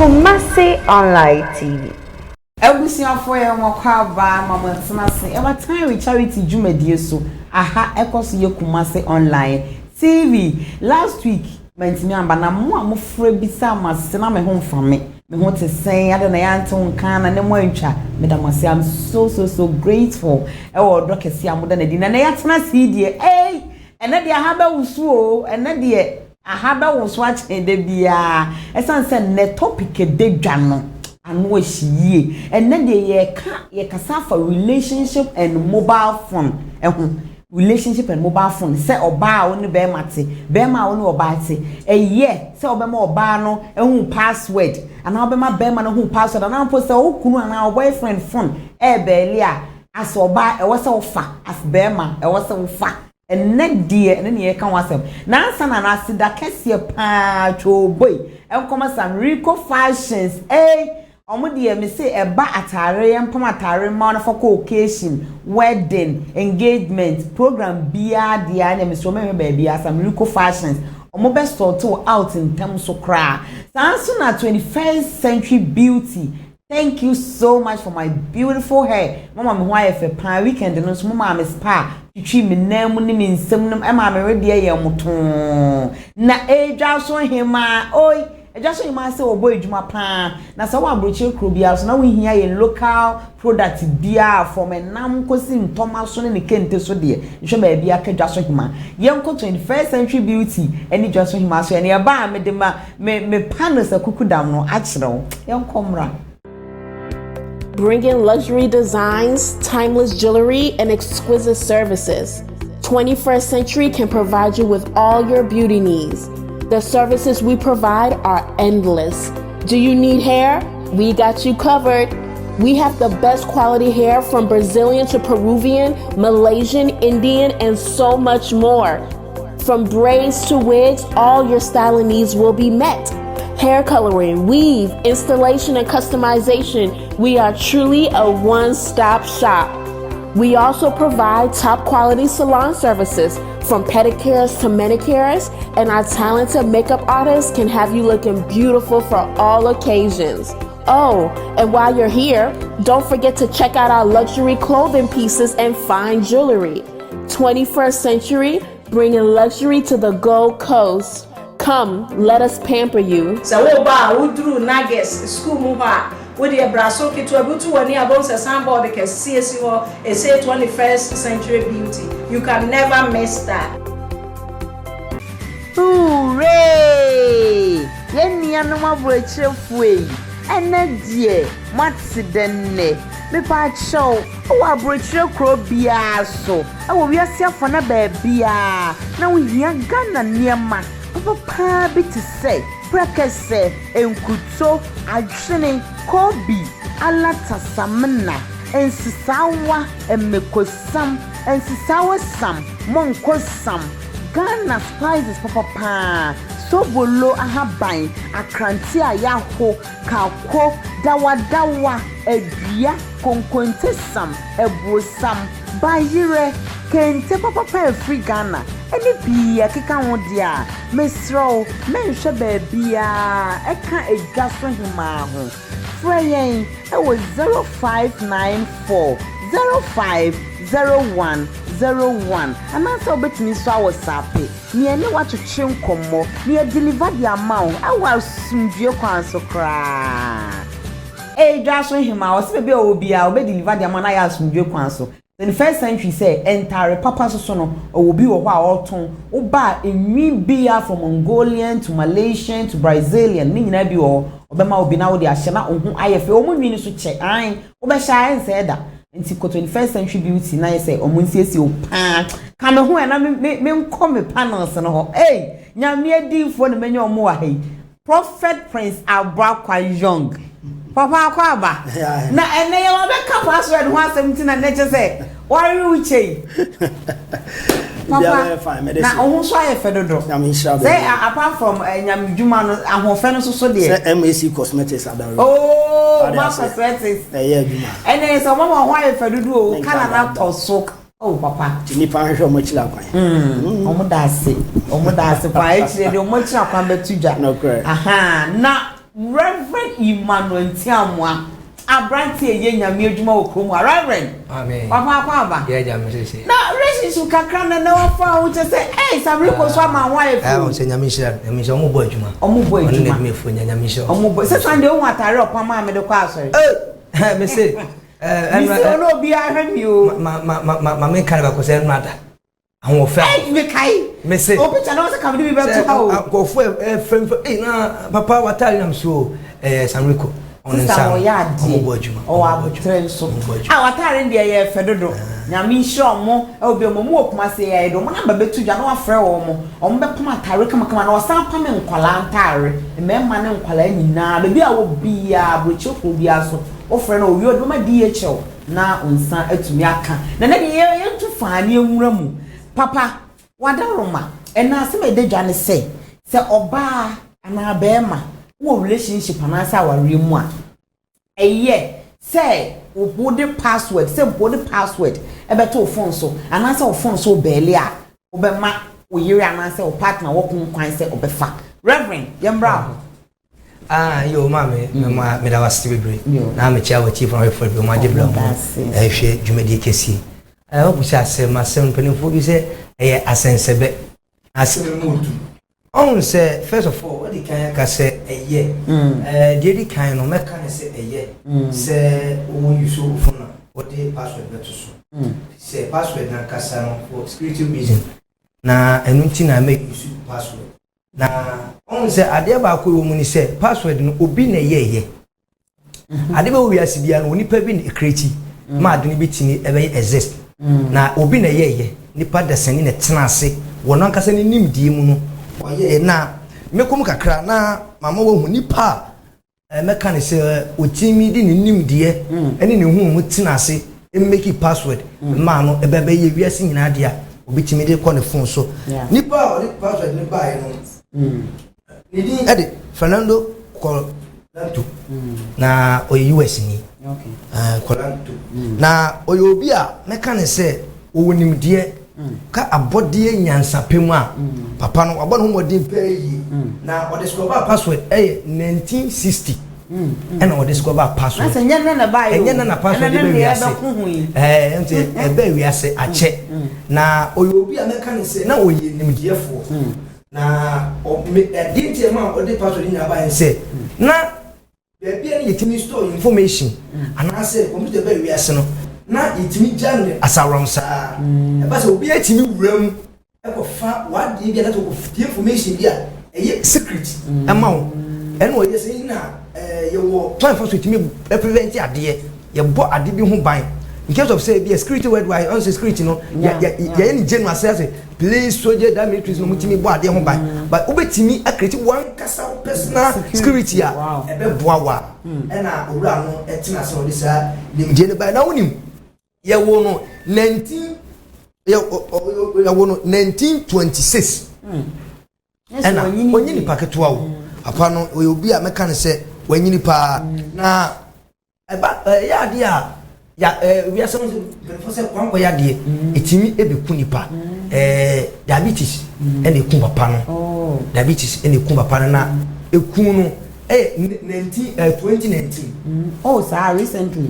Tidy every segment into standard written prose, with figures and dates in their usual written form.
Kumasi Online TV. Ebusiafo ye nwakwa ba mama tsenase. Eba time charity dwumadie so. Aha ekoso ye Kumasi Online TV. Last week mentimi amba na mo amofra bisa masese na me ho mfame. Me ho te sen ade na yante nkan na ne mo antwa. Medamase I'm so grateful. E wo do kese amoda na di na yatena sidie. Ene de aha ba wusu o. Ene de aha ba wusu a chede bia. Esanse ne topic de dwano. Anu ehie enne de ye kasa for relationship and mobile phone relationship and mobile phone say oba oni be mate be ma oni oba te say oba ma oba no ehun password ana oba ma be ma no hu password ana po say okunu ana boyfriend phone be lia as oba e wo say ofa as be ma e wo say ofa enne de enne ne ye kan wasem na ansa na na sida kese pa cho boy enkoma sam Rico Fashions Omudie me say eba atare yempam atare ma na for occasion wedding engagement program bia dia na me so me baby asam Rico Fashions omo be sort out in terms so cra sanso na 21st century beauty. Thank you so much for my beautiful hair. Mama me ho ayefe pa weekend no so mama me spa twi me nam ni me nsem nam e ma me rede ye moto na edwa so hema oi just you must say oboy juma pa na so wa broche kro bia so na we hia ye local product bia from enam kosi ntoma so ne kente so de nhwe ba bia ka dwaso hima ye nko 21st century beauty eni dwaso hima so ene ba me de ma me panels akukudam no a kire ye nko mra. Bringing luxury designs, timeless jewelry, and exquisite services. 21st Century can provide you with all your beauty needs. The services we provide are endless. Do you need hair? We got you covered. We have the best quality hair from Brazilian to Peruvian, Malaysian, Indian, and so much more. From braids to wigs, all your styling needs will be met. Hair coloring, weave, installation, and customization. We are truly a one-stop shop. We also provide top quality salon services from pedicures to manicures, and our talented makeup artists can have you looking beautiful for all occasions. Oh, and while you're here, don't forget to check out our luxury clothing pieces and fine jewelry. 21st Century, bringing luxury to the Gold Coast. Come, let us pamper you. So wo ba wo duru nuggets school mu ha wo de braso kitu abutu wani abon se sambo de ke CSC ho e say 21st century beauty. You can never miss that. Hooray! Yeni anu mabroche fue. Ene die matsidenne. Me pa show. O abroche kro bia so. E wo wiase afo na ba bia. Na wo hia Ghana niema. Papa bi to say, prekese, enkuto, adwene, kobi, alata samna, ensisawa, emekosam, ensisawa sam, monkosam, Ghana spices papa, sobolo ahaban, akranti ayaho, kako, dawa, edria, konkontesam, ebrosam, bayire, kente papa free Ghana. Any be a kika on dia, Miss Row, mention baby, I can't a gas from him. Fraying, it was 0594 050101. And that's how bet me so I was happy. Near no what to chin como, near deliver the amount. I was soon your so cry. Just when him, I was maybe will be deliver the amount I asked you council. The first century say entire papa so no will be over all ton oba emi bia from Mongolian to Malaysian to Brazilian ni nyina bi o obema obi na wo de ahye na ohun ayefe omu nwi ni so che an oba sha en say da nti ko 21st century beauty na say omu nsiesie o pa ka me ho na me nko me panels no ho nyame adifo ne menye omu wa hei Prophet Prince Abrakwa Young Papa Kwaba na ene ye wa be ka password ho asem na neche say why you chey Papa na ohun so ayefe dodo say apart from nyam djuma no ahofe no so de say MAC Cosmetics adaro cosmetics djuma ene so mama ho ayefe dodo o kana na to so papa nipa hwe mo chila kwan omo da ase pa e chire de omo chira kwan betuja no correct na Reverend Reverend Emmanuel Tiamwa abranti eye nyame adwuma okrom Reverend amen papa kwaba yeah jam say na relationship kakra na wafa wo che say Samri ko so ama wife o say nyame shira nyame so omo bo adwuma adwuma me fo nyame shira omo bo se Sunday o atare opama me de kwa asori me say mi se no bi ahwe mi o ma me kan ba ko say nada awon fa me kai me say o picture na o say kam bi be to ha ko fo frem na papa watari nam so Samri ko on nsa omo bo adwuma o abutre nso watare ndie ye fedodo nyame hira omo obi omo okuma se ye do mo na ba betu dwa na wafre wo omo be pam atare kama na osan pam nkwala antare memma ne nkwala nyina bebi a wo bia brochoko bia so ofre na owi odoma DHL na onsa atumi aka na ye tu faani enwura mu papa wadaroma ena se me de dwa ne se oba ana bema wo relationship anasa aware mu a eye say body password ebeto phone so anasa o phone so bele a obema o yiri anasa o partner wo kwan say obefa Reverend Yembra yo mama me da was bebre na me chia wa chief from for be ma debla hwe dwumadi kesi o bu sha se ma se mpanimfo bi se asensebe asemu on say first of all what the kind ka say the kind no make can say say o use phone what the password beto so say password na kasa no for security reason na enunti na make use password na on say ade ba ko wo mu ni say password no obi na ye ade ba wo wiase bia no onipa bi na create ma ade ni bitini e be exist na obi na ye nipa da sani na tena ase wono ankasa ni nimdie mu no oye na mekom kakra na mama wo hu nipa meka ne se otimi di ni nimdie ene ne hu mu tena ase e make password ma no e be be ye wiase nyina ade a obitimi de ko ne phone so nipa o de password ni ba ye no Nidi ade Fernando Colanto na oyi US ni Colanto na oyi obi a meka ne se owonimdie ka abode nyansapemu a papa no abon ho modin peyi na o discover password 1960 and o discover password asa nyana na ba yo nyana na password be wiase nti e be wiase ache na oyi obi a meka ne se na oyi nimdiefo na o me dinti ma o de password ni aba ense na bia ni yetimi store information ana say computer be wiase no na yetimi jam asaron sa e ba say obi yetimi wuram e ko fa what dey bia na to ko information bia e secret ama wo ene o yesi na ye wo plan for yetimi prevent ade ye bo ade bi ho ban in case of say be security worldwide on security no ya any genuine say please soldier that military no mutimi bo ade ho ban but obetimi accredit one kasa personal security a ebe boawa na owura no etina say odi sa limje ne ban na wonim ye wo no 1926 na onyini paketo awo apa no obi a meka ne say wanyini pa na eba ya ade a ya we are some for say kwanko ya de etimi ebeku nipa diabetes ene eku papa no diabetes ene eku papa na eku no 2019 oh sir recently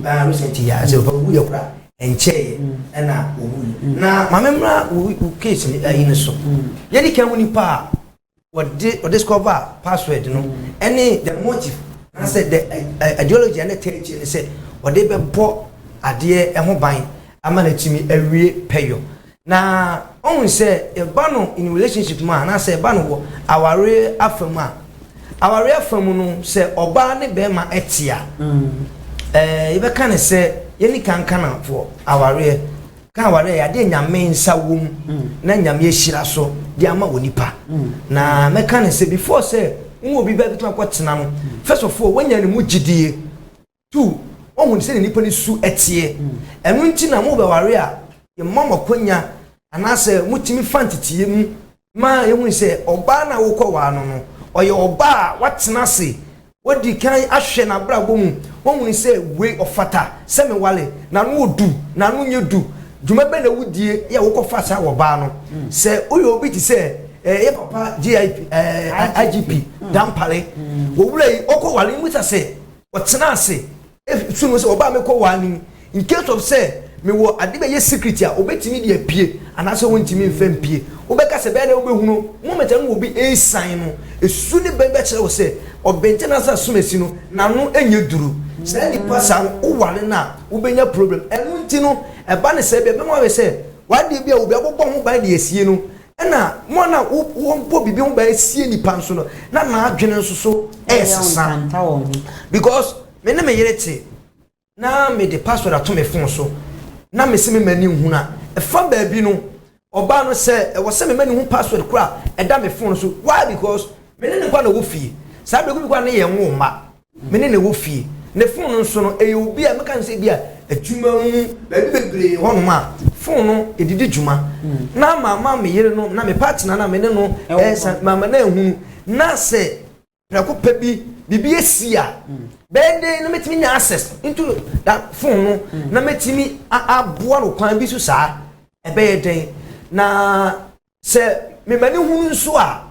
ya so we kura enche na owu na mamemra case ni yin so ye di kan nipa what discover password no any the motive I said the ideology and the theory said what they be bo ade ho ban ama na timi awie peyo na on say e ba no in relationship ma na say ba no wo aware afam a aware afam no say oba ne be ma etia e be kan say yeni kanka na for aware kan aware ya de nyame nsa wom na nyame ehira so de ama wonipa na me kan say before say nwo bi ba bitu akotena no first of all wanya ne mu gidie two ohun se nipa ni su etie enu nti na mo be ware a ye mama kwanya anase mutimi fantitie mu ma ehun se oba na wokọ wa no no oye oba watena se wodi kan ahwe na brabo mu ohun se way of fata se me wale na no odu na no nyedu dwuma be na wudie ye wokọ fasa wo ba no se oye obi ti se papa GIP IGP dampale wo wure okọ wale mu say otena ase if sunu say oba me kọ wani in case of say me wo ade be ye secret a obetimi de apie anase wontimi mfam pie obeka se be na obehunu moment no obi sign no esu ne be be kire wo say obente na sa sumesi no na no enye duru say ni pasa wo wale na obenya problem enu nti no eba ne se be mo we say wade bia obi abobọ ho ban de asie no na mo na wo bibi ho ban asie ni pan so no na adwene nso so esesa because me na me yerete na me the password ato me phone so na me se me mani hu na fa ba bi no oba no se wo se me mani hu password kura e da me phone so why because me ne kwa na wo fie sa be ko bi kwa na ye nwo ma me ne wo fie ne phone nso no e obi a me kan se bia atuma hu ba bi bebre hono ma phone no edidi djuma na mama me yere no na me partner na me ne no mama na hu na se prako pa bibi esia bende na metimi nya access into that phone no na metimi aboa no kwan bi so saa ebe den na se me mani hu nso a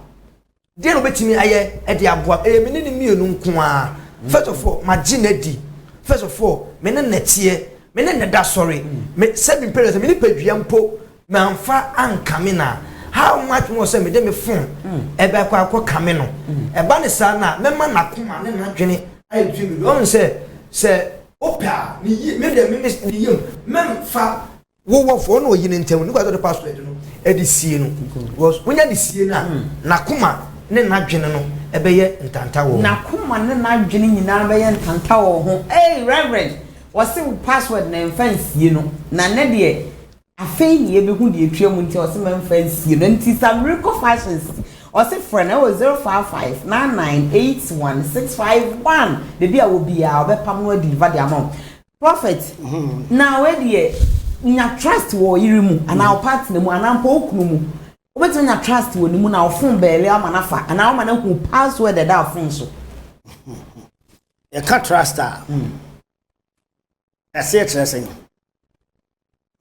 de no betimi aye e de aboa me ne mienu nko a first of all maginedi first of all me ne netie me ne da sorry me seven periods me ni padua mpo me amfa ankame na how much more say me de me phone ebe akwa kame no eba ne sa na me ma nakoma ne na dwene I dream on say opa ni me de me ni yem mem fa wo for no yin ntem ni kwa the password no e di sie no because wonya di sie na kuma ne na dwene no e be ye ntanta wo na kuma ne na dwene nyina be ye ntanta wo ho eh reverend what's the password na fancy no na ne de afei ni e be hu de etwa mu nti what's the fancy no nti some miracle fashions or say friend I was 055998161 the bia will be our pam no deliver the amount prophet now where the nya trust wo yirimu and our partner mu anampo okunu mu obeto nya trust wo ni mu na ofun bele amanafa and our man ku password that afun so you can't trust her I say trusting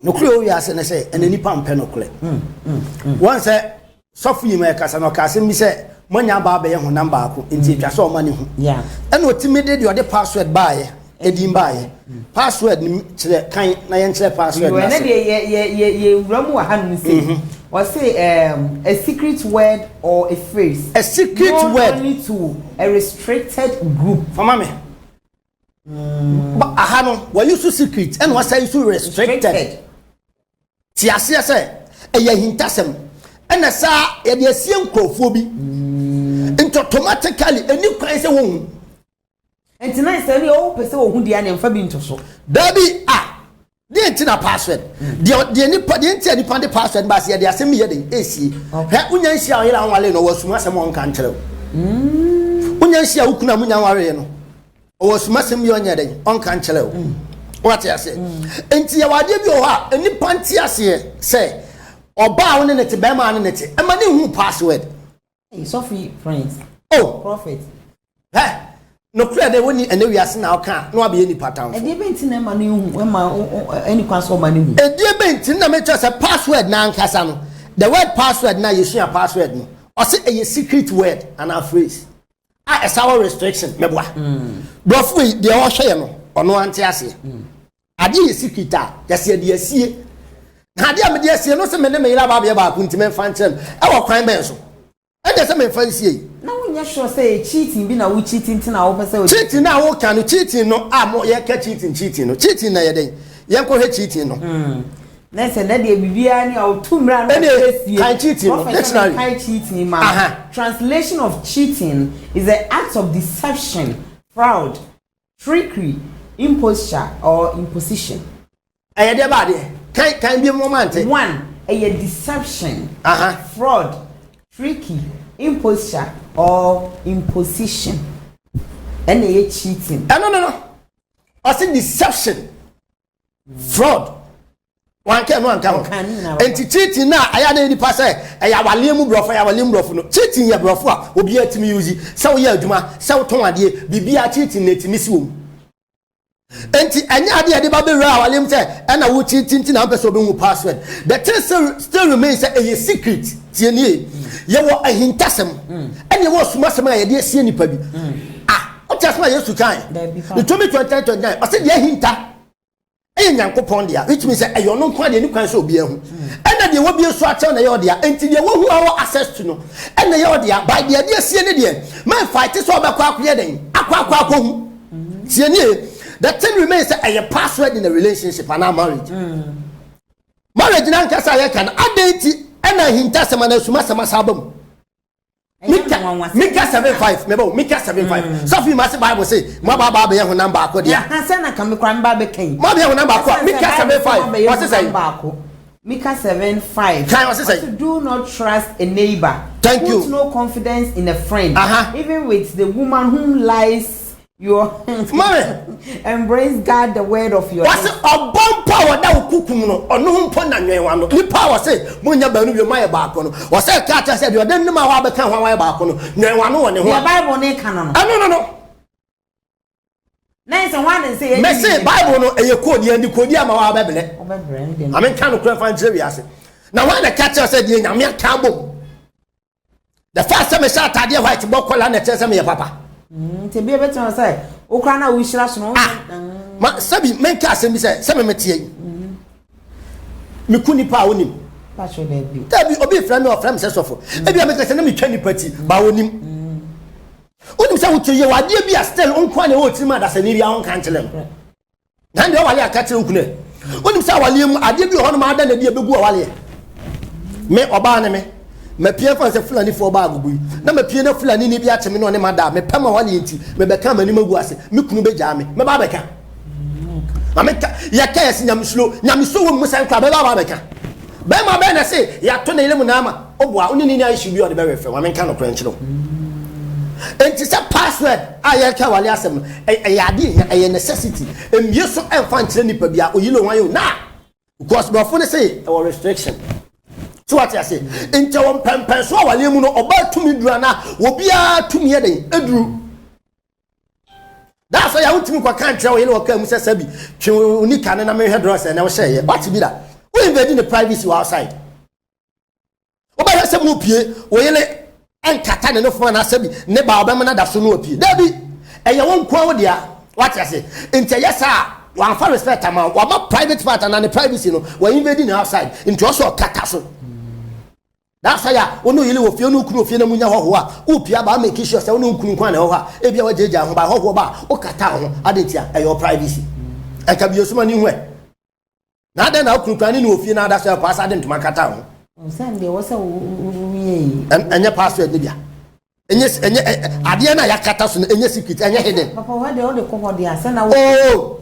no clue we are say and any pam pen no clue once sofu yi me kasa no kasa mi se monya ba be ye ho number ako nti twa so mani hu yeah and what timide de the password bae edim bae password ni kire kan na ye kire password na ye uramu wa hanu say or say a secret word or a phrase a secret no word only to a restricted group for mama but aha no we use secret and what say use restricted ti ase say e ye hintasem and sa ye de asie nkrofo bi into automatically any kwan say won enti na say ni o pese wo hu dia na mfa bi into so dabi the antina password the nipa the antina nipa the password ba say the asem ye dey esi he unya nsia o yela nwale no wasuma asem on kan kire unya nsia ukuna munya nware no o wasuma asem ye onya dey on kan kire what you say enti ye wade bi o ha nipa ntia say oba won ne te be ma ne te e ma ne hu password Sophie friends oh prophet no clear they woni ene wiase na oka no abe ni pattern e dey benti na ma ne hu ma any kwaso ma ne hu e dey benti na me say password na ankasa no the word password na you share password no or say a secret word and a phrase a sour restriction meboa brofu dey o hwe no ono ante ase ade ye secret a yase de asie na de am de asie no se me ne me yira ba ba ku ntime fa ntem e wo kwan ben so e de se me fa asie na wonya sure say cheating bi na wo cheating tina wo pese wo cheating na wo kan no cheating no mo ye ka cheating no cheating na ye den ye ko he cheating no na se na de bibia ni o tumra no kan cheating no dictionary kan cheating ma translation of cheating is an act of deception, fraud, trickery, imposture or imposition. Aye de ba de kan bi moment one a deception, fraud, tricky, imposture or imposition. And a cheating. No. I say deception, fraud. One can and cheating now. I had any pass. I have a limb broffer, I have a limb broffer. Cheating your broffer will be at music. So, yeah, Juma, so Tomadi, be a cheating it in this room. And any idea the Baby Row, I'll say, and I would cheat in password. The test still remains a secret. ye wo ahintasem ene wo sumasem a ye de asie nipa bi o tiasema Yesu kan the 2029 o se de ahinta Nyankopon dia which means say ayo no kwa de ni kwan so obi ehu ena de wo bi so ache na ye odia enti de wo hu awo access to no ena ye odia by de de asie ne de man fight so obekwa akoye den akwa hu tie nie the thing remains say a password in a relationship and a marriage marriage na nkasa ye kan adenti ena hinta sema na suma sema sabam Mika 75 mebo Mika 75 so fi mase Bible say mo ba be ho number akọ dia ya se na kam kwa mba be kan mo be ho number akọ Mika 75 what say Mika 75 can what say do not trust a neighbor. Thank you. Put no confidence in a friend. Even with the woman whom lies your embrace God the word of your what's a bomb power that will cook no or no pon na nwen no the power say munya banu bi my back no or say catch said you then ma wa be kan hwan back no nwen no ne ho the Bible ne kan no no nice one say me say Bible no e code and the code ama wa be bele I mean kan no fan tell we ase na when the catch said you nyame kan bom the first time I saw tade white bokola na tell say me papa te be beto say okra na wo hira so no ma sabi menka asem bi say me metie me kuni pa onim pa so na bi tabi obi frame o frame say sofo e bia me say na me twa ni party ba onim onim say wo tye wade bi a still onko na wo tirima da say ni bia on kan telem na ndi o wale akate nkune onim say wale mu ade bi ho no ma da na dia begu o wale me oba na me pie fa se fulani fo ba agugu na me pie na fulani ni bi a cheme no ne mada me pema wale enti me be ka mani magu ase me kunu be ja me ba be ka ameka ya ka yes nyamso wo musa nkwa be ba be ka be ma be na se ya to na ile mu na ama oboa oni ni ayi shibi o de be refe wa me ka no kran chiro enti se password a ya ka wale asem no ya ade ya necessity emye so emfa nkyere nipa bia oyilo wan yo na because before they say our restriction so what you say in your pempen so wale mu no oba tumi dura na obia tumi eden eduru that's why you tumi kwa country we le waka mu sesabi twe unika na me headress na we share what be that we invading the privacy outside oba ya se mu pie we le enkata ne no fo na sabi ne ba oba na da so no pie da bi eye won kwa wo dia what you say into yes one for respect am wa ma private part and the privacy no we invading the outside into also kata so. That's why ono yele wo fie no kunu fie na munya hoho a upia ba make sure say ono kunu kwan na hoho a e bia wajeja ho ba hoho ba o kata ho adentia e your privacy e ka bi osuma ni hu e na den na kunu kwan ni ofie na adasa pass adent ma kata ho Sunday wo say we enye password ni bia enye ade na yakata so enye secret enye hidden papa what dey all the cover dey say na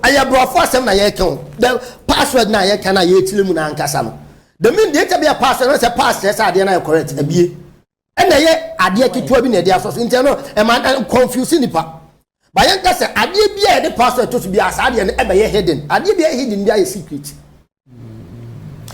aya brofo asem na ye kan the password na ye kan na ye tile mu na ankasa no the mean dey be a pastor say pastor say ade na correct abie na ye ade kitua bi na dey aso ntia no e man confuse nipa ba ye nka say ade bi e dey pastor to be as ade na e be ye hidden ade bi e hidden bi a secret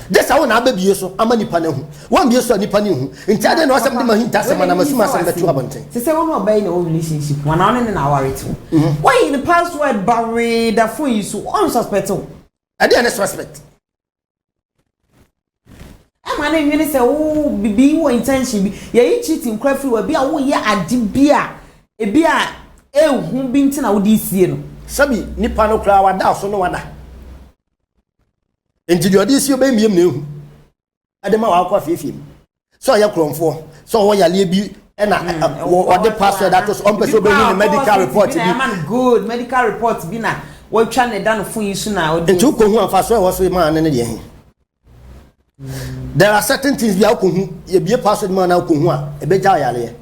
this how na abie so ama nipa na hu wan bi so nipa ni hu ntia de na osem de ma hinta sem na masuma sem betu abonten say one obey in a relationship one on na worry too why in the password bury the phone you so unsuspect ade na suspect amana nwene say wo bibi wo intention bi ye cheating cry free we bia wo ye ade bia e bia ehu bi ntina wo di sie no sabi nipa no kra wada so no wada enti di odi si obe miem na ehu ade ma wa akwa fiefiem so ya kromfo so wo yale bi e na wo de password that was on person be ni medical report bi man good medical report bi na wo twa ne da no fun yi su na enti ko hu afa so wo so ma ne de he there are certain things we are kohu ye bie password man na kohu a e be ja yale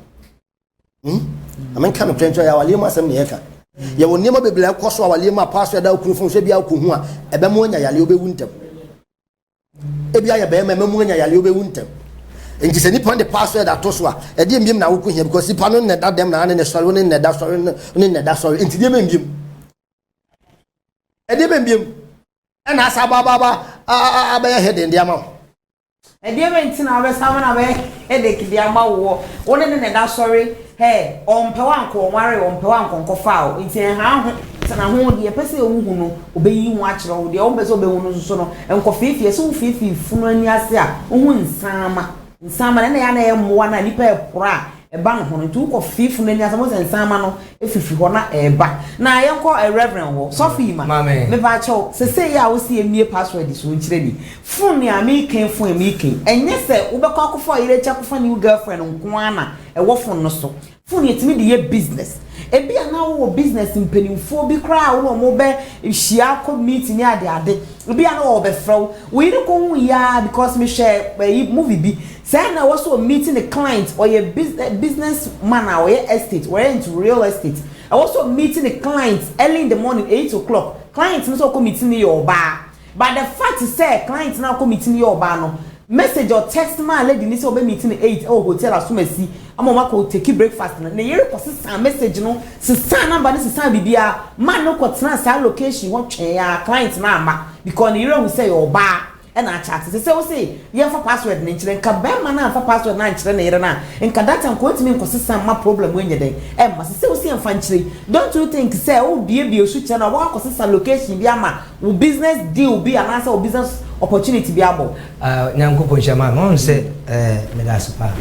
amen kan no plenty ya wale ma sam ne yeka ye woni ma bebele koso wale ma password da kohu fun so bia kohu a e be mo nya yale obewu ntem e bia ya be ma mo nya yale obewu ntem enji se ni pon the password atoso a e de mbiem na wo kohu because si pano ne da dem na ne sorry ne ne da sorry ne ne da sorry enti de mbiem e de mbiem e na asa baba abaya head ndi ama e dey mentin na be sama na be headache dey ama wo woni ne da sorry hey on pe wan ko ware on pe wan ko fa o nti ha ho na ho dey pese o hu no obeyi hu a kire o dey on pese obehu no so no enko fifie so fifie funu ani ase a o hu nsama nsama na ya na ye mmoa na nipa ekora eba no hono ntu ko fifu na ni asamo nsama no efifi ho na eba na ye ko reverend ho Sophie ma me ba cho sese ya wo si emie password so nkire ni phone ya me ken phone me ken enye se wo be ko akofo ire cha akofo ni girlfriend nko ana e wo phone no so phone yetimi de ye business ebi ana wo business mpanimfo bi kra wo mo be hia ko meeting ni ade ebi ana wo be fro we ni ko hu ya because me share movie bi say na was so meeting the client or your business man or your estate or into real estate I was so meeting the clients early in the morning 8 o'clock clients no so come meeting your bar but the fact is say clients now come meeting your bar no message or text man lady ni so be meeting 8 oh hotel asumasi amoma ko take breakfast na yere ko sesa message no sesa number ni sesa bibia man no ko tena sa location what twen ya client na ama because yere who say your bar and I chat say we say you for password na nchire nka be man na for password na nchire na yere na nka data nko timi nko sesa ma problem we nyede e ma say we say mfa nchire don't you think say o bie osu che na wa ko sesa location bi ama wo business deal bi anasa wo business opportunity bi abo nyanko po chama no say me da super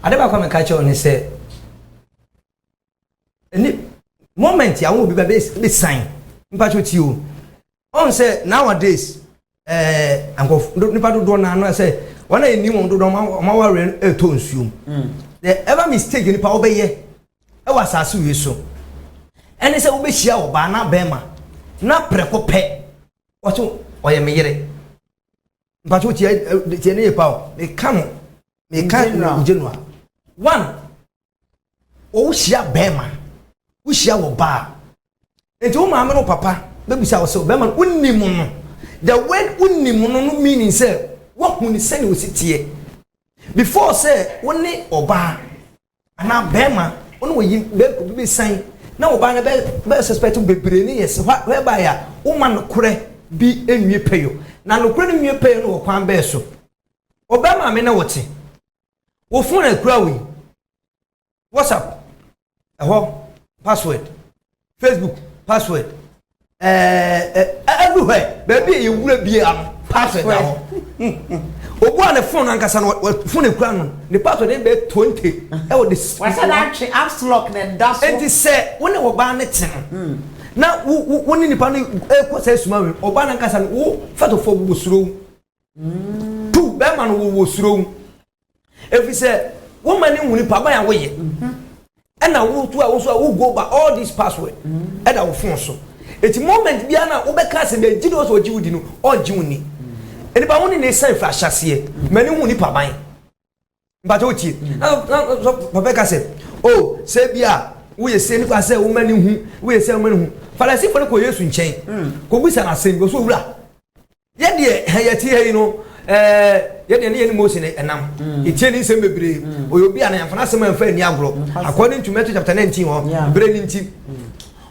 ade ba kwa me catch on say any moment ya wo bi be sign mpacho ti o on say nowadays anko nipa do na no say wana eni mo do ma wa re eto nsuom the ever mistake nipa obeye e wa sasu we so ene say wo be hia wo ba na bema na preko pe wato oye me yere mpacho ti ne yepa me kan general one wo hia bema wo hia wo ba enti wo ma me no papa be bisa wo so bema unnim no the word unnim no meaning say what when say we sit before say woni oba ana bema woni we be sign na oba na be suspect bebre ni yes whereby ya woman kure bi enwie peyo na no kure enwie peyo no kwan be so obama me na wote wo phone akura we WhatsApp password Facebook password everywhere baby you will be a password now obo an phone ankasa no phone ekura no the password be 20 e wo this what's that apps lock then that's it is say when wo ba na tin na woni nipa no ko say suma we oba na ankasa no wo fato fo wo suro tu be man wo suro if say wo mani hu nipa ba ya wo ye and na wo tu a wo so wo go by all this password and that wo phone so eti moment bia na wo be ka se be gidi wo so giwudi no o giwuni eni ba woni ne sai fa hyase mani hu nipa ban mba to ti so papa ka se oh se bia wo ye se ni kwa se wo mani hu wo ye se wo mani hu falasi fo ne ko Yesu nchen ko busa na se go so wura ye de ye ti he no ye de ne ye ni Moses ne enam etie ni sem bebre oyo bia na yamfa na sem amfa ni agro according to Matthew chapter 19 ho bre ni nti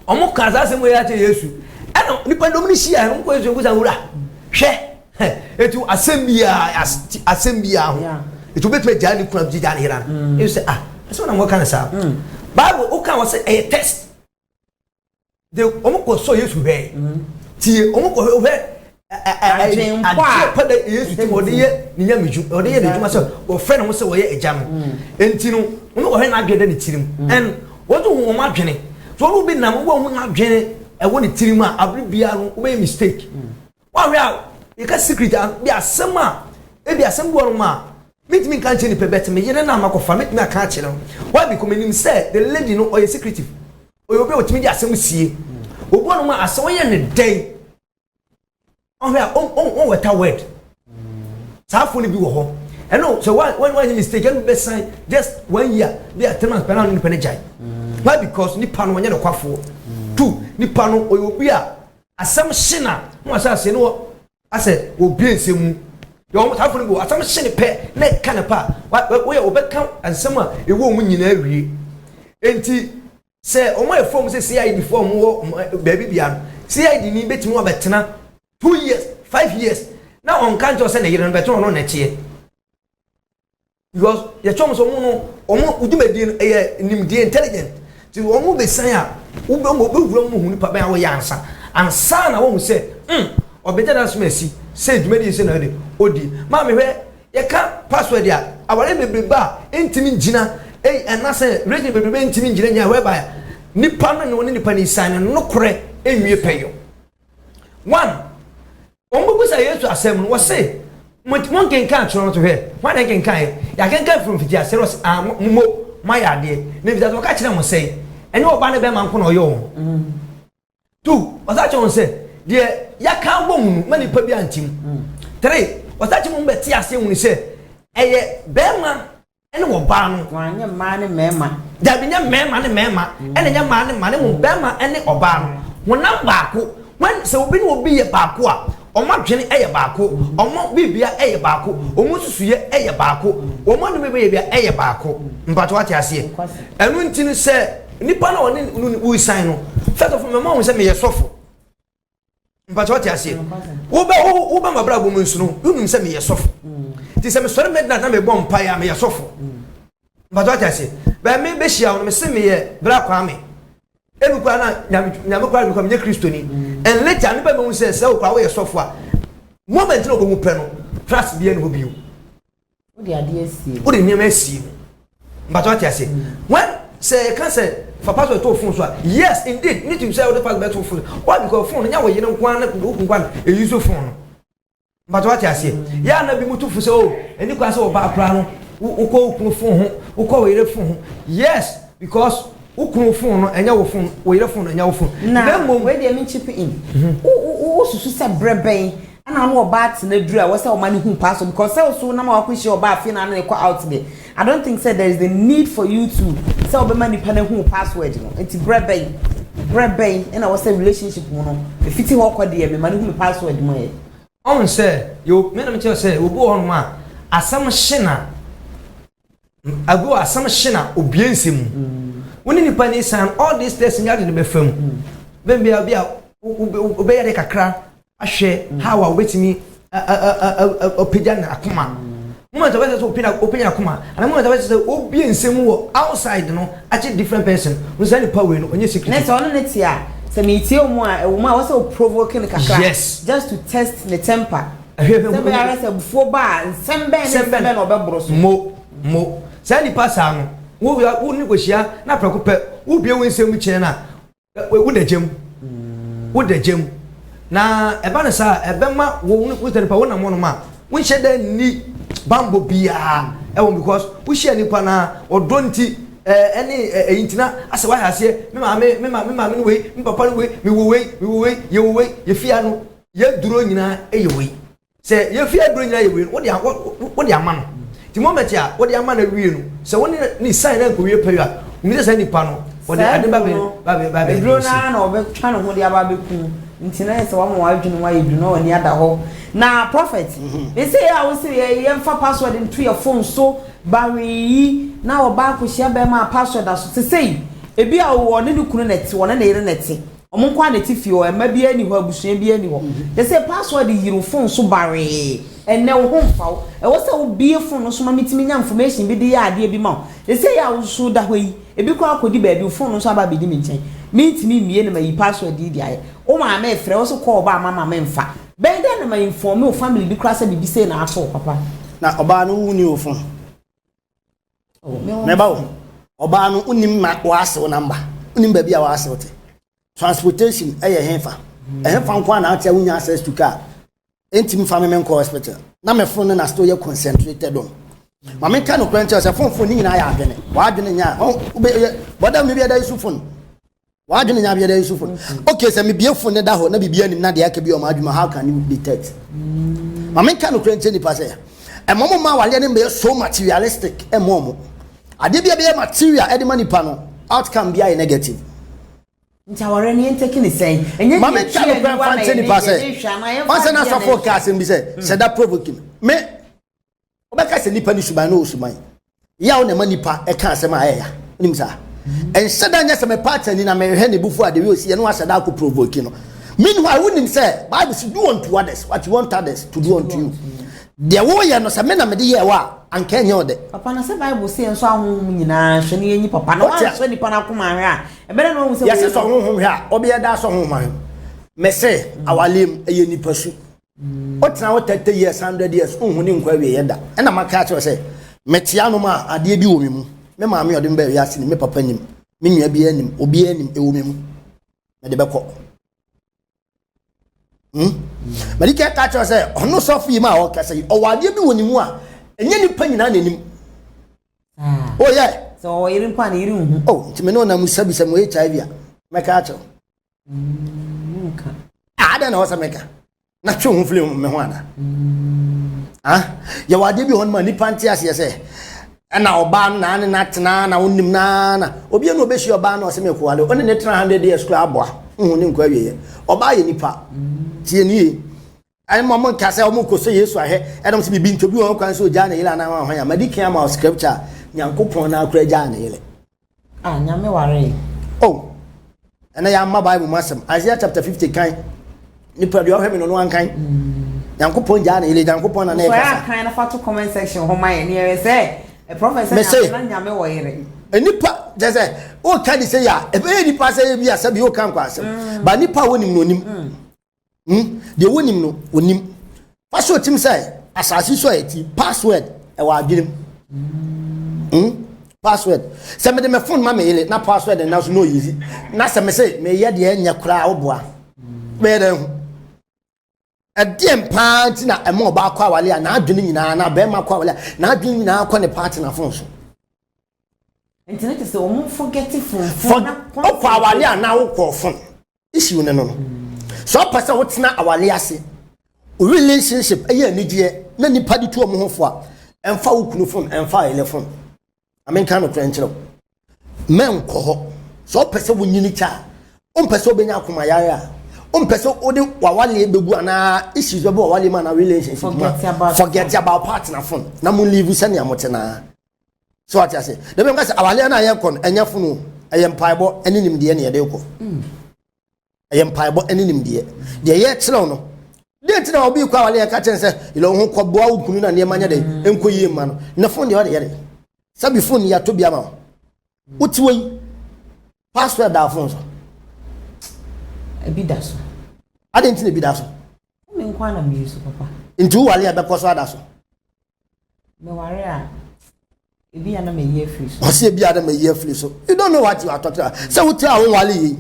omo kaza se mo ya che Yesu eno nipa dom ni hia no ko Yesu busa wura hwe etu asembia ho etu betwe jani kuna jani hiran you say so na mo kan sa Bible o kan say a test de omo ko so Yesu hwe tie omo ko hwe pa de Yesu ti ode ye ni nya meju ode ye de juma so o fe no se wo ye eja no enti no omo ko hwe na adwede ne tirim en wo do wo ma adwene so wo bi na mo wo na adwene e wo ne tirim a abri bia no wo be mistake wa hwe a you can secret be asema e be asem bo ma meet me kan cheni pebet me yene na makofa meet me aka che no why be coming say the lady no or secretive or you be otimi di asem sie obo no ma aso ye ne den on weta word safo ni bi wo ho and no so when you mistake and be sign just 1 year they are transparent in penejai why because ni pano wonye no kwafo two ni pano obi a asem shina mo asase no ase obi ensemu yo tafo ni bo asam hye pe na ka na pa we obeka ansem a ewo mu nyina awie enti se omo efom se CID form wo baby bia CID ni betimi obetena 2 years 5 years na on kan jo se na yire no beto no na chie because ye chom so mu no omo udumadi nimdi intelligent ti omo be san a wo be mo be wura mu hu ni pa ba wo yansa ansa na wo mu se obeda na so masi say dwumadi se na de odi ma me hwe yɛka password ya awale bebreba entimi ngina anase region bebreba entimi ngina nya whereby nipa no ne nipa ni sign no korɛ enwie pɛyo one ombubusa Yesu asɛm no wɔse mon kenkan tro to hwɛ wan kenkan ya kenkan from fiti asɛm wɔse mo mayade ne fiti asɛm ka kyerɛ mo sɛ ɛne oba ne be man ko na ɔyɛ two ɔsa kyerɛ mo sɛ de yaka bom ma nipa bi antim three ɔsachi mo mbɛti ase hu ni sɛ ɛyɛ bɛma ɛne wɔ ba no wanya ma ne mɛma da bi nya mɛma ne mɛma ɛne nya ma ne ma ne mo bɛma ɛne ɔba no wonam baako when sɛ obi ne obi yɛ baako a ɔma dwene ɛyɛ baako ɔma bibia ɛyɛ baako ɔmo susuye ɛyɛ baako ɔmo ne bibia bia ɛyɛ baako mpato ate ase ɛno ntini sɛ nipa na ɔne wo sign no first of all mɛma wo sɛ me yɛ sɔfo mpacho ati ase wo ba mabra bo munsu no unum se me yesofo ti se me sori me na me bom pa ya me yesofo mpacho ati ase ba me be hia wo me se me ye bra kwa me enu kwa na nyame kwa me kwa me kristoni and later me ba me se se wo kwa wo yesofo a moment no go mu pe no trust bi enu ho biu wo de ade asie wo de nyama asie mpacho ati ase when say can say for password to phone so yes indeed need to say all the password to phone why because phone nya wo yene nkwan na nkwan e use phone but what you say ya na bi mutu fu say oh eni kwa say wo ba pra no wo ko phone ho wo ko wo yere phone yes because wo ko phone no enya wo phone wo yere phone enya wo phone na mom we dey me chip in wo susu say breben ana no oba tena duru a wo say o mani hu password because say so na ma wa kwashi oba afi na na ko out there I don't think say there is the need for you to say obema nipa na hu password no enti breben and I was say relationship no if it ho kwa de me mani hu password mo e on say you me na me tell say obo on ma asam hyena ago asam hyena obiensem woni nipa ni san all these tests nya de be fam ben bia obeya de kakra ahwe how a wetimi opija na akoma moment of say opinion akoma and moment of say obi ensem wo outside no achi different person we say nipa we no onye secret next on ne tia say me tie omo a we say provoke ne kakra yes just to test the temper ahwe I say before ba sembe no obebro so mo say nipa sa no wo ni kwahia na prakope wo bie wo ensem kire na wo dagem na eba na sa ebema wo ni nipa wo na mo no ma wo hye ni bambo bia because we share nipa na odonti any intina ase wa hase me ma me we me papa we me we ye fia no ye duro nyina ye we se ye fia duro nyina ye we wo de ama no ti moment a wo de ama na wie no se wo ni sign na ko wie pa mi se nipa no wo de ade ba be duro na obe twa no ho de aba be ku ntina se wa mo wa dwunu wa yedu no oni ada ho na prophet they say I will say ye mfa password into your phone so bari na oba ko hia be ma password aso say ebi a wo ne kunu net wo ne yere net omo kwa net fi o ema bi ani ho abusua bi ani ho they say password yiro phone so bari enne wo ho mfa e wo say wo bie phone so ma mitimi nya information bi de ya ade bi ma they say ya wo so da ho yi ebi kwa akodi ba bi phone so aba bi di mi nchen mitimi mie na ma yi password di aye o ma ma efre wo so call ba mama ma mfa ben den na inform o family bi krasa bi say na aso papa na oba no wuni o fun me ba wo oba no unim ma waase wo number unim ba bia waase wo te transportation hefa nko na ate wunya access to car entim family menko hospital na me phone na store ye concentrated on ma me ka no kwenta se phone ni nyina ya adwene wa adwene nya boda me bia da isu phone wa adwene nya bia da isu phone okay se me bia phone da ho na bibia nim na de aka bi o ma adwuma how can you detect ma me ka no kwenta ni pa se momo ma wale ne be so materialistic momo ade bia be material e de manipa no outcome bia negative ntaware ni enteki ni say enye ma me ka no kwenta ni pa se once na so focus be se that provoking me obeka se nipa ni suban no suban ya o na manipa e ka asem ayeya nim sa en sada nya se me partner ni na me he ne bufu ade we osi ye no asada ko provoking no meanwhile wouldn't say Bible say do unto others what you want others to do unto you the warrior no say me na me de ye wa anka nya ode papa na say Bible say enso ahonhom nyina hwe ne yenyi papa na wa so nipa na koma hwe a e bere no hu say yes so ahonhom hwe a obe da so ahonhom me say awalem eye nipa su What now 30 years 100 years unhuni nkwa wie yeda na maka cho say metia no ma ade bi wo me mu me ma me odem ba wi ase ni me papa nim me nua bi anim obi anim e wo me mu me de beko Malika ka cho say ono sofu yi ma o ka say o wade bi woni mu a enye ni pa nyina nanim oh yeah so yirin kwa na yirin hu oh ti me no na musabi se mo HIV a me ka cho nka ada na wasa meka na twe hu fle me ho ana ya wade bi hon ma ni panti ase se na oba na ne na tena na wonim na obi na obeshi oba na o se me ko wale oni ne 300 years kula aboa hu ni nkwa wiye oba ye nipa tie ni ai mama nka se o mo ko so Yesu ahe edom se bibi ntobi won kwan so ja na yele na hwan ya madikan ma scripture nyankopon na akura ja na yele nyame ware oh ana ya ma Bible masem Isaiah chapter 50 kan ni padi o hemi no kan nyankopon ja na yele nyankopon na na so ya kan na fa to comment section ho mai ni e say a professor na nyame wo yere enipa jese o ka di say ya e be nipa say bi asabi o kan kwa asem ba nipa wonim no nim de wonim no onim fa so tim say asasi so eti password e wa adwinem password se me de me phone ma me yele na password na so no easy na se me say me ye de enya kura oboa me de hu adiem party na emo ba kwa wale na adwene nyina na be ma kwa wale na adwene nyina kwa ne party na phone so internet say o mo forget phone na kwa wale na wo kwa phone issue ne no so person wotina awale ase relationship eye anigye na nipa di to o mo hofo a emfa wo kunu phone emfa ele phone amen kan no krenchero men ko ho so person wo nyini cha o person obenya akoma yare a o person odi wawale begu ana issues be wawale ma na relationship forget about partner phone na mo leave sane amotena so what I say de be nka say awale na ye kon enya phone eye mpaibo ene nimde ne ye de ko eye mpaibo ene nimde de ye kire no de tina obi kwa awale ka chen say ile ho ko boa ukunu na ne manya de enko yie ma no na phone de ye de sabi phone ya to bia ma utiwe password da phone so ebidaso adentina ebidaso me nkwa na me yusu papa ntu wale abekoso adaso me ware a ebi ya na me ye free so wase ebi ada me ye free so you don't know what you are talking about say wuti a won wale yi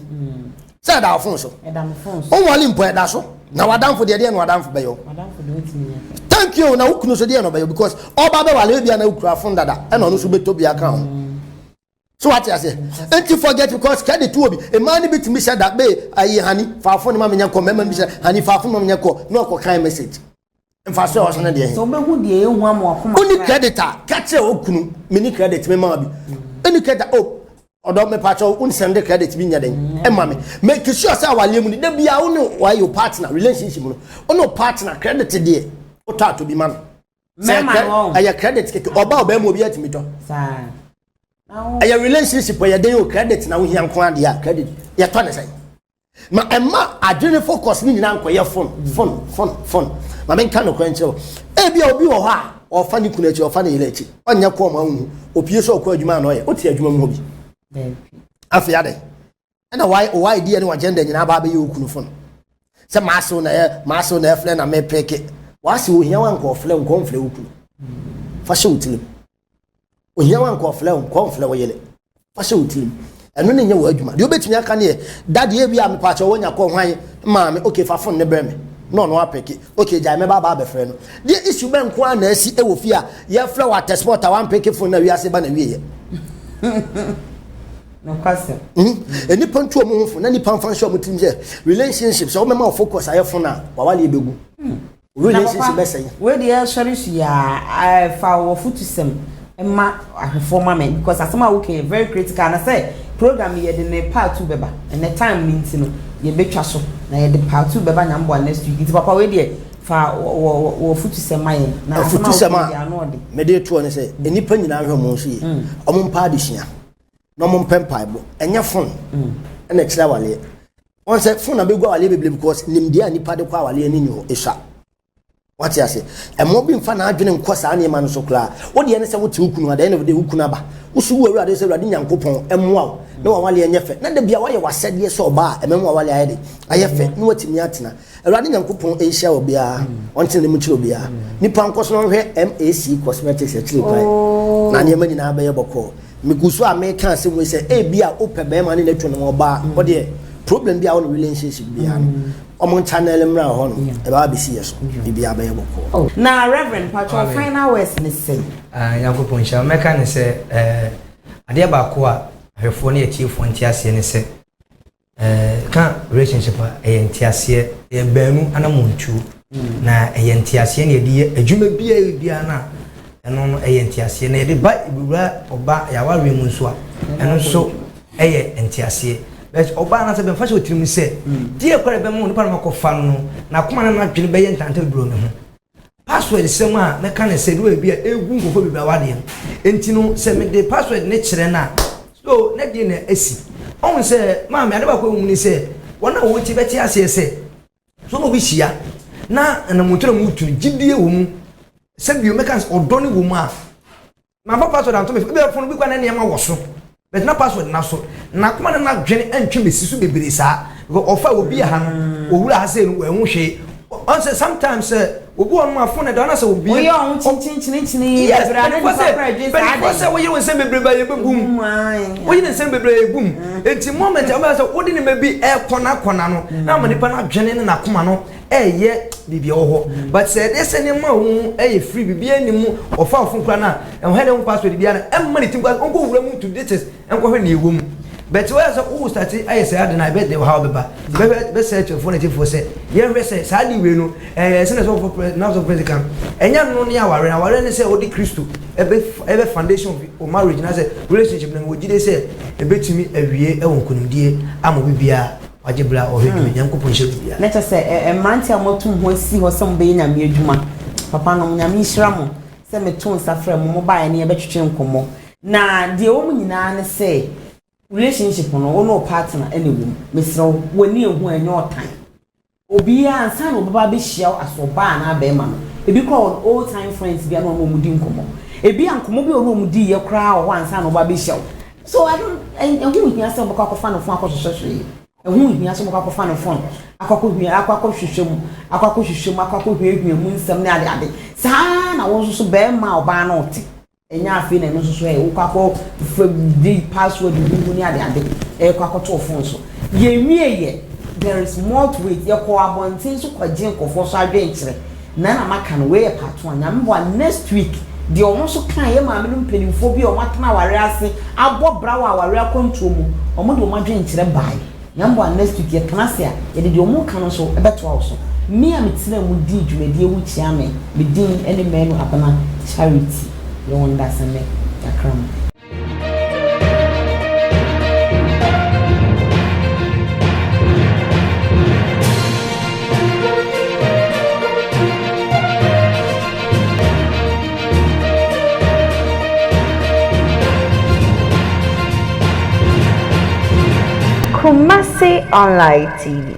say da phone so e da me phone so on wale mpo e da so na wadamfo de na wadamfo be yo madam for the waiting me thank you na ukunu so de no be yo because oba be wale bia na ukura phone dada e no no so beto bia kan so what you say ain't you forget because credit to obi a man bit me said that be ayi hani fa phone ma menya ko mema me say hani fa phone ma menya ko no ko kan message in fa so na de so be hu de ehu am akoma oni creditor catch okunu mini credit me ma bi any credit oh odo me pa cho un send credit bi nya den e ma me make sure say wale mu de bia wo no why your partner relationship no ono partner credit de o ta to bi man say credit ke oba oba mu bi atimi to sa a relationship where you credit na wo hian ko ade a credit ya to ne sai ma emma adwene focus ni nyina nko ye phone ma men kan no kwanche e bia obi wo ha o fa ni kunachi o fa na yele chi onya ko ma hu opie so ko adwuma na o ye o ti adwuma mu bi afia de na why dia ni agenda nyina ba be ye okunu phone se maso na fle na me peke wasi wo hian wan ko fle nko fle okunu fa she utilim ohia wan ko fle nko fle wo yele fa she utilim eno ne nya wo adwuma de obetumi aka ne daddy e bia me pa cha wonya ko hwan ma me okay fa phone ne bre me no apeke okay jai me baba be frɛ no de issue ben ko na asi e wo fi a ye fle wa transport wan peke phone na wi ase ba na wi ye no kwase eni pantu o mo hu na ni pan fan show mo tim je relationship so me ma focus aye phone na wa wale begu relationship be say we dey sorry ya fa wo futusem emma ahefo mama because asema okay very critical na say program ye de ne part 2 beba and the time means no ye betwa so na ye de part 2 beba nyambo next week nti papa we dey fa wo futusem maye na futusem me dey to ne say enipa nyina hwe mo so ye omo mpa adisia no mo mpempa bo enya phone na kira wale on say phone na be gwa wale beble because nimdia nipa de kwa wale ani ni ho esha what you say emo bi mfa na adwene nkosa ane ma no so kra wo de ne se wo ti ukunu ada ne de ukunu aba usu wo awurade se awurade nyankopon emmoa no wale enye fe na de bia wa ye wasede so ba emem wale ayede aye fe no watimi atena awurade nyankopon ehia obia onte ne mu kire obia nipa nkoso no hwe MAC cosmetics akire kwa na ne mani na abaye boko miguso a me kan se we se e bia ope be ma ne natwo no ba o de problem bia on relationship bia omo channel mra ho no e ba bisi yeso bibia abaye boko na reverend patro final words ni say nyankopon hia me kan ne se ade ba ko a hwefo ne achiefo ntiase ne se kan relationship a ntiase e baanu anamontu na ntiase ne de adwuma bia na eno no ntiase na de ba ibura oba ya ware mu nso a eno so ntiase but oba na se be fa so tirim se die kware be mu no pa na kofa no na kuma na dwene be yentanta duro ne ho password sem a me kan se do bia egu nkofo bibia wade enti no se me de password ne kire na so na die na esi on se ma me ade ba ko mu ni se wona wo ti beti ase se so no bi hia na mutura mutu gidie wo mu se bi o me kan odo ne wo mu a ma ba password anto me be fon bi kwa na ne ma wo so but na password na so na kuma na dwene antwe mesisu bebere sa ofa obi ha no owura ha se no ehun hwe on say sometimes obi on ma phone da na say obi we on chin ebra na pa say we you say bebere ba ye bebum we you say bebere ye bum enti moment am say odi ne ma bi kona no na ma nipa na dwene na kuma no ye bibia ho but say this any ma hu free bibia ni mu ofa ofun kra na he de password bia na emma ni tim kwa onko wura mu to dates enko hwe na ewom but we as who started I say I bet they will have be search for phone for say yen we say sadi we no say so for now of president enya no ne aware ne say odi Christo ebe foundation of marriage na say relationship na wo gide say ebetumi awie e won konimdie amo bibia wajebra o hwedwe nyankopon hye bibia let us say manti amotum ho si ho some be nyame adwuma papa no nyame hira mo say meton safra mo ba ne e betwetwe nkomo na de wo nyina ne say relationship no partner anyway mesro woni ehu enyo time obi ansa no baba be hia asoba na ba ma no ebi call old time friends bia no mo mudi nkomo ebi ankomo bi ono mudi ye kra o ansa no baba be hia so I don't ehu hia se boko akofan no phone akososo yi ehu hia se boko akofan no phone akoko hwehwem akoko hwehwem mu nsam ne ade saa na wo so be ma oba na oti enya afi na no so ukako di password du ni ade kwako to phone so ye wieye there is more to it ye ko abontin so kwaje nkofo so adwenkire na maka no we part 1 na mbo next week di omo so kan ye ma me mpelifo bi o matana ware ase abo brawa ware akonto mu omo de omo adwenkire bai na mbo next week ye kanase a ye de omo kan so ebeto awo so me am tina mu di dwumadi e wu chia me din ene me no apana charity you understand me akram Kumasi Online TV.